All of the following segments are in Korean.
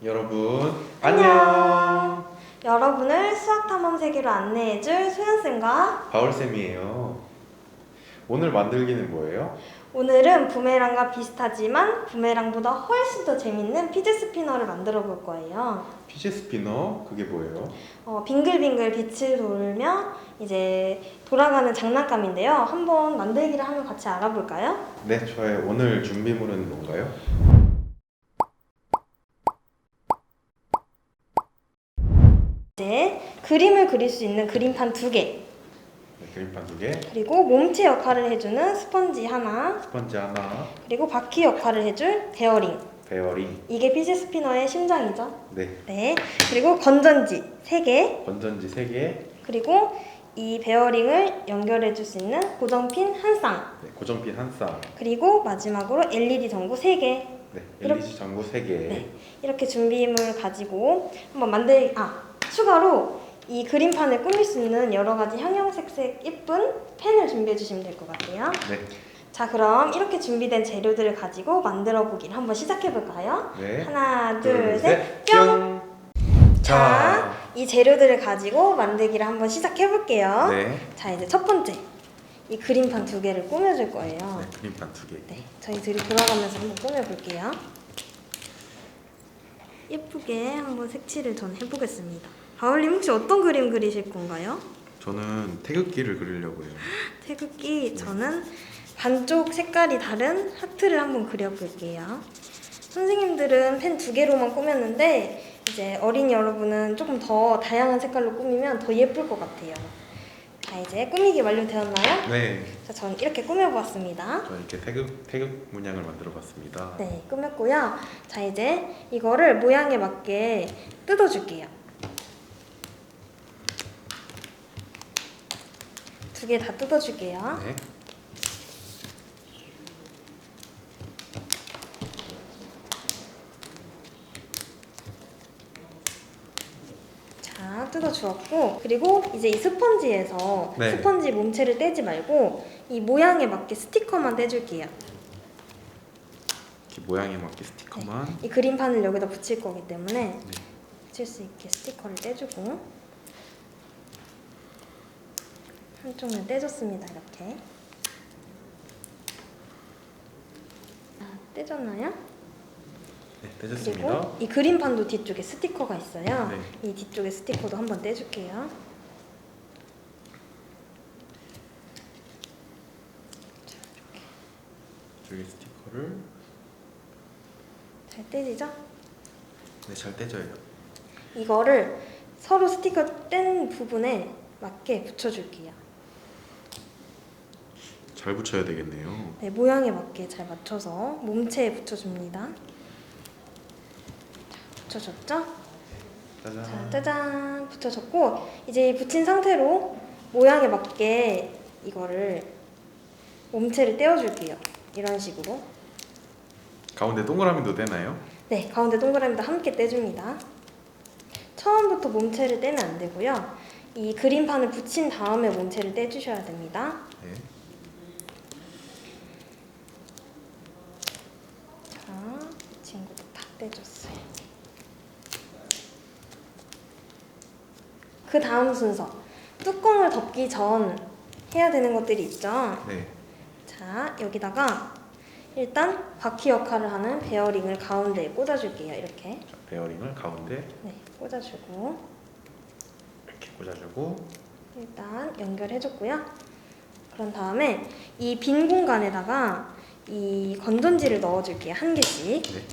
여러분 안녕. 여러분을 수학탐험 세계로 안내해줄 소연쌤과 바울쌤이에요. 오늘 만들기는 뭐예요? 오늘은 부메랑과 비슷하지만 부메랑보다 훨씬 더 재밌는 피지 스피너를 만들어 볼 거예요. 피지 스피너? 그게 뭐예요? 빙글빙글 빛을 돌며 이제 돌아가는 장난감인데요. 한번 만들기를 하면 같이 알아볼까요? 네, 저의 오늘 준비물은 뭔가요? 이제 그림을 그릴 수 있는 그림판 2개, 네, 그림판 2개, 그리고 몸체 역할을 해주는 스펀지 하나, 스펀지 하나, 그리고 바퀴 역할을 해줄 베어링. 베어링. 이게 피지 스피너의 심장이죠. 네, 네. 그리고 건전지 3개. 건전지 3개, 그리고 이 베어링을 연결해 줄 수 있는 고정핀 한 쌍. 네, 고정핀 한 쌍, 그리고 마지막으로 LED 전구 3개. 네, LED 전구 3개. 네. 이렇게 준비물 가지고 한번 추가로 이 그림판을 꾸밀 수 있는 여러 가지 형형색색 예쁜 펜을 준비해 주시면 될 것 같아요. 네, 자, 그럼 이렇게 준비된 재료들을 가지고 만들어 보기를 한번 시작해 볼까요? 네. 하나, 둘, 둘, 셋, 셋, 뿅! 뿅! 자, 이 재료들을 가지고 만들기를 한번 시작해 볼게요. 네, 자, 이제 첫 번째, 이 그림판 2개를 꾸며줄 거예요. 네, 그림판 2개. 네, 저희 둘이 돌아가면서 한번 꾸며볼게요. 예쁘게 한번 색칠을 전 해보겠습니다. 바울님 혹시 어떤 그림 그리실 건가요? 저는 태극기를 그리려고요. 태극기, 저는 반쪽 색깔이 다른 하트를 한번 그려볼게요. 선생님들은 펜 2개로만 꾸몄는데 이제 어린이 여러분은 조금 더 다양한 색깔로 꾸미면 더 예쁠 것 같아요. 자, 이제 꾸미기 완료되었나요? 네, 자, 전 이렇게 꾸며보았습니다. 저 이렇게 태극 문양을 만들어봤습니다. 네, 꾸몄고요. 자, 이제 이거를 모양에 맞게 뜯어줄게요. 2개 다 뜯어줄게요. 네. 자, 뜯어주었고, 그리고 이제 이 스펀지에서 네. 스펀지 몸체를 떼지 말고 이 모양에 맞게 스티커만 떼줄게요. 이렇게 모양에 맞게 스티커만. 이 그림판을 여기다 붙일 거기 때문에 네. 붙일 수 있게 스티커를 떼주고, 한쪽을 떼줬습니다. 이렇게. 자, 떼졌나요? 네, 떼졌습니다. 그리고 이 그림판도 뒤쪽에 스티커가 있어요. 네. 이 뒤쪽에 스티커도 한번 떼줄게요. 저기 스티커를. 잘 떼지죠? 네, 잘 떼져요. 이거를 서로 스티커 뗀 부분에 맞게 붙여줄게요. 잘 붙여야 되겠네요. 네, 모양에 맞게 잘 맞춰서 몸체에 붙여줍니다. 자, 붙여줬죠? 짜잔. 자, 짜잔! 붙여줬고, 이제 이 붙인 상태로 모양에 맞게 이거를 몸체를 떼어줄게요. 이런 식으로. 가운데 동그라미도 떼나요? 네, 가운데 동그라미도 함께 떼줍니다. 처음부터 몸체를 떼면 안 되고요. 이 그림판을 붙인 다음에 몸체를 떼주셔야 됩니다. 네. 자, 이 친구도 다 떼줬어요. 그 다음 순서, 뚜껑을 덮기 전 해야 되는 것들이 있죠. 네. 자, 여기다가 일단 바퀴 역할을 하는 베어링을 가운데에 꽂아줄게요. 이렇게. 자, 베어링을 가운데 네, 꽂아주고 이렇게 꽂아주고. 일단 연결해줬고요. 그런 다음에 이 빈 공간에다가 이 건전지를 넣어줄게요. 한 개씩. 네.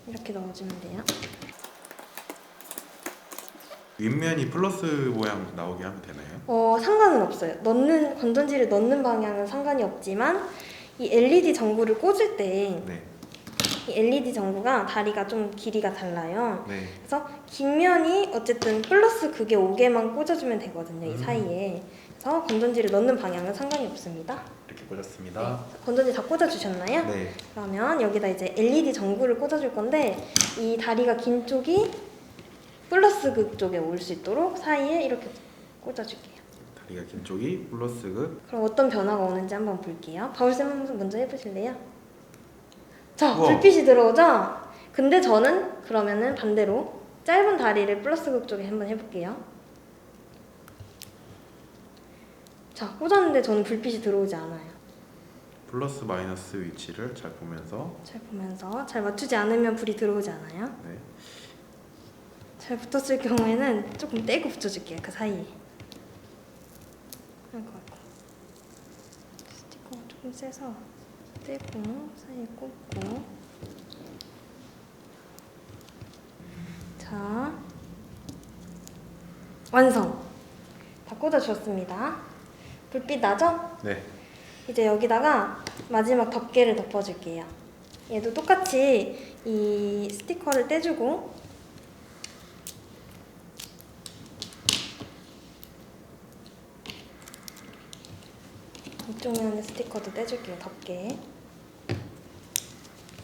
이렇게 넣어주면 돼요. 윗면이 플러스 모양 나오게 하면 되나요? 상관은 없어요. 건전지를 넣는 방향은 상관이 없지만 이 LED 전구를 꽂을 때 네. 이 LED 전구가 다리가 좀 길이가 달라요. 네. 그래서 긴 면이 어쨌든 플러스 그게 5개만 꽂아주면 되거든요. 이 사이에. 그래서 건전지를 넣는 방향은 상관이 없습니다. 이렇게 꽂았습니다. 건전지 다 꽂아주셨나요? 네. 그러면 여기다 이제 LED 전구를 꽂아줄 건데 이 다리가 긴 쪽이 플러스 극 쪽에 올 수 있도록 사이에 이렇게 꽂아줄게요. 다리가 긴 쪽이 플러스 극. 그럼 어떤 변화가 오는지 한번 볼게요. 바울쌤 먼저 해보실래요? 자, 우와. 불빛이 들어오죠? 근데 저는 그러면은 반대로 짧은 다리를 플러스극 쪽에 한번 해볼게요. 자, 꽂았는데 저는 불빛이 들어오지 않아요. 플러스 마이너스 위치를 잘 보면서. 잘 보면서 잘 맞추지 않으면 불이 들어오지 않아요. 네. 잘 붙었을 경우에는 조금 떼고 붙여줄게요. 그 사이에. 아이고. 스티커가 조금 세서 떼고 사이에 꽂고. 자, 완성. 다 꽂아주었습니다. 불빛 나죠? 네. 이제 여기다가 마지막 덮개를 덮어줄게요. 얘도 똑같이 이 스티커를 떼주고 이쪽 면에 스티커도 떼줄게요. 덮개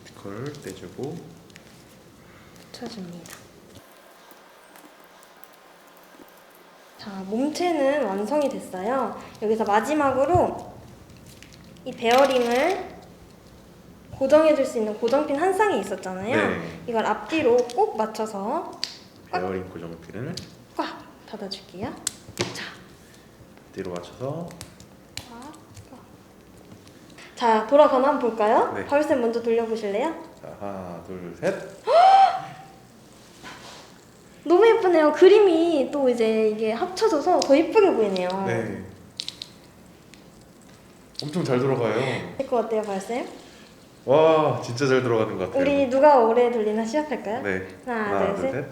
스티커를 떼주고. 붙여줍니다. 자, 몸체는 완성이 됐어요. 여기서 마지막으로 이 베어링을 고정해줄 수 있는 고정핀 한 쌍이 있었잖아요. 네. 이걸 앞뒤로 꼭 맞춰서 베어링 고정핀을 꽉 닫아줄게요. 자, 뒤로 맞춰서. 꽉. 자, 돌아가나 한번 볼까요? 네. 가을쌤 먼저 돌려보실래요? 자, 하나, 둘, 셋. 너무 예쁘네요. 그림이 또 이제 이게 합쳐져서 더 예쁘게 보이네요. 네. 엄청 잘 돌아가요. 될 것 같아요, 가을쌤? 와, 진짜 잘 돌아가는 것 같아요. 우리 누가 오래 돌리나 시합할까요? 네. 하나, 둘, 셋.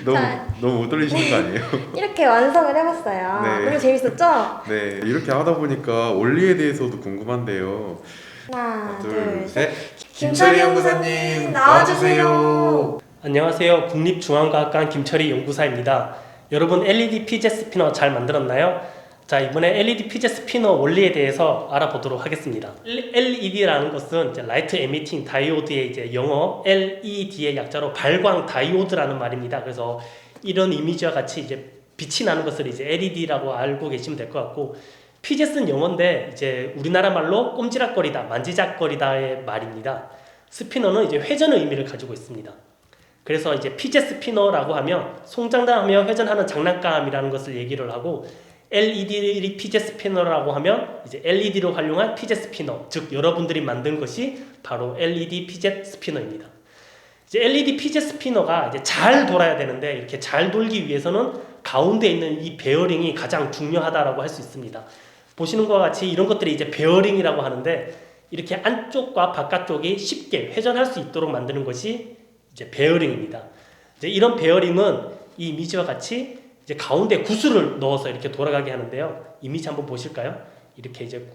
자. 너무 못 돌리시는 거 아니에요? 이렇게 완성을 해봤어요. 네. 너무 재밌었죠? 네, 이렇게 하다 보니까 원리에 대해서도 궁금한데요. 하나, 둘, 셋. 셋. 김철희 연구사님 나와주세요. 안녕하세요. 국립중앙과학관 김철희 연구사입니다. 여러분 LED 피제 스피너 잘 만들었나요? 자, 이번에 LED 피제 스피너 원리에 대해서 알아보도록 하겠습니다. LED라는 것은 이제 라이트 에미팅 다이오드의 이제 영어 LED의 약자로 발광 다이오드라는 말입니다. 그래서 이런 이미지와 같이 이제 빛이 나는 것을 이제 LED라고 알고 계시면 될 것 같고, 피젯은 영어인데 이제 우리나라 말로 꼼지락거리다, 만지작거리다의 말입니다. 스피너는 이제 회전의 의미를 가지고 있습니다. 그래서 이제 피젯 스피너라고 하면 송장담하며 회전하는 장난감이라는 것을 얘기를 하고, LED 피젯 스피너라고 하면 이제 LED로 활용한 피젯 스피너, 즉 여러분들이 만든 것이 바로 LED 피젯 스피너입니다. 이제 LED 피젯 스피너가 이제 잘 돌아야 되는데, 이렇게 잘 돌기 위해서는 가운데 있는 이 베어링이 가장 중요하다라고 할 수 있습니다. 보시는 것과 같이 이런 것들이 이제 베어링이라고 하는데, 이렇게 안쪽과 바깥쪽이 쉽게 회전할 수 있도록 만드는 것이 이제 베어링입니다. 이제 이런 베어링은 이 이미지와 같이 이제 가운데 구슬을 넣어서 이렇게 돌아가게 하는데요. 이미지 한번 보실까요? 이렇게 이제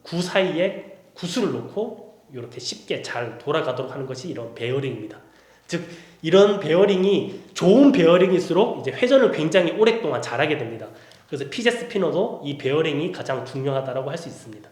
구 사이에 구슬을 놓고 이렇게 쉽게 잘 돌아가도록 하는 것이 이런 베어링입니다. 즉 이런 베어링이 좋은 베어링일수록 이제 회전을 굉장히 오랫동안 잘하게 됩니다. 그래서 피젯 스피너도 이 베어링이 가장 중요하다고 할 수 있습니다.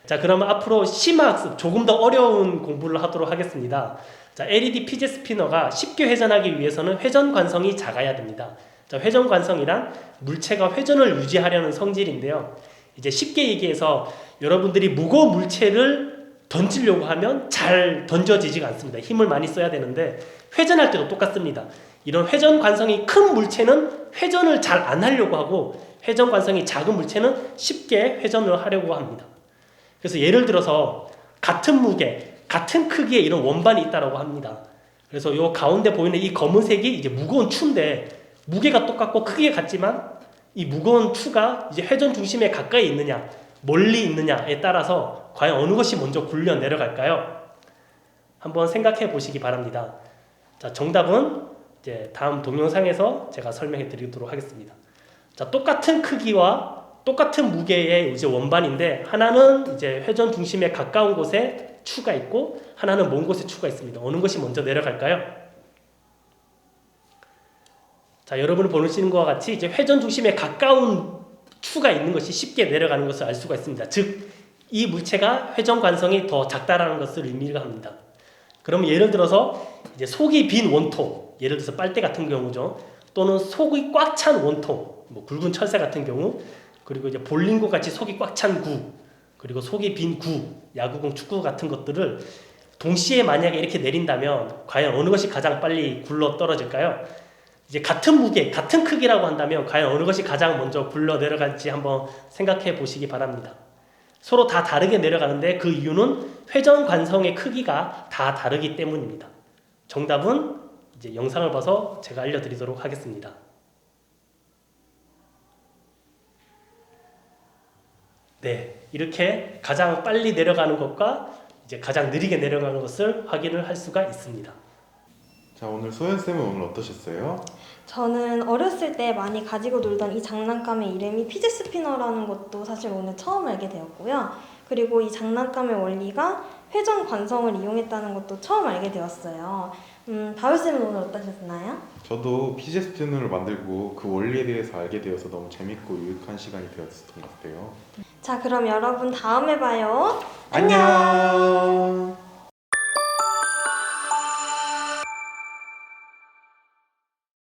자, 그러면 앞으로 심화학습, 조금 더 어려운 공부를 하도록 하겠습니다. 자, LED 피젯 스피너가 쉽게 회전하기 위해서는 회전 관성이 작아야 됩니다. 자, 회전 관성이란 물체가 회전을 유지하려는 성질인데요. 이제 쉽게 얘기해서 여러분들이 무거운 물체를 던지려고 하면 잘 던져지지가 않습니다. 힘을 많이 써야 되는데 회전할 때도 똑같습니다. 이런 회전 관성이 큰 물체는 회전을 잘 안 하려고 하고, 회전 관성이 작은 물체는 쉽게 회전을 하려고 합니다. 그래서 예를 들어서 같은 무게, 같은 크기의 이런 원반이 있다고 합니다. 그래서 요 가운데 보이는 이 검은색이 이제 무거운 추인데, 무게가 똑같고 크기가 같지만 이 무거운 추가 이제 회전 중심에 가까이 있느냐 멀리 있느냐에 따라서 과연 어느 것이 먼저 굴려 내려갈까요? 한번 생각해 보시기 바랍니다. 자, 정답은 이제 다음 동영상에서 제가 설명해 드리도록 하겠습니다. 자, 똑같은 크기와 똑같은 무게의 이제 원반인데, 하나는 이제 회전 중심에 가까운 곳에 추가 있고 하나는 먼 곳에 추가 있습니다. 어느 것이 먼저 내려갈까요? 자, 여러분이 보시는 것과 같이 이제 회전 중심에 가까운 추가 있는 것이 쉽게 내려가는 것을 알 수가 있습니다. 즉, 이 물체가 회전 관성이 더 작다라는 것을 의미를 합니다. 그러면 예를 들어서 이제 속이 빈 원통, 예를 들어서 빨대 같은 경우죠. 또는 속이 꽉 찬 원통, 뭐 굵은 철새 같은 경우, 그리고 이제 볼링구 같이 속이 꽉 찬 구, 그리고 속이 빈 구, 야구공, 축구 같은 것들을 동시에 만약에 이렇게 내린다면 과연 어느 것이 가장 빨리 굴러 떨어질까요? 이제 같은 무게, 같은 크기라고 한다면 과연 어느 것이 가장 먼저 굴러 내려갈지 한번 생각해 보시기 바랍니다. 서로 다 다르게 내려가는데 그 이유는 회전 관성의 크기가 다 다르기 때문입니다. 정답은 이제 영상을 봐서 제가 알려드리도록 하겠습니다. 네, 이렇게 가장 빨리 내려가는 것과 이제 가장 느리게 내려가는 것을 확인을 할 수가 있습니다. 자, 오늘 소연쌤은 오늘 어떠셨어요? 저는 어렸을 때 많이 가지고 놀던 이 장난감의 이름이 피지 스피너라는 것도 사실 오늘 처음 알게 되었고요. 그리고 이 장난감의 원리가 회전 관성을 이용했다는 것도 처음 알게 되었어요. 다울쌤은 오늘 어떠셨나요? 저도 피제 스피너를 만들고 그 원리에 대해서 알게 되어서 너무 재밌고 유익한 시간이 되었던 것 같아요. 자, 그럼 여러분 다음에 봐요. 안녕!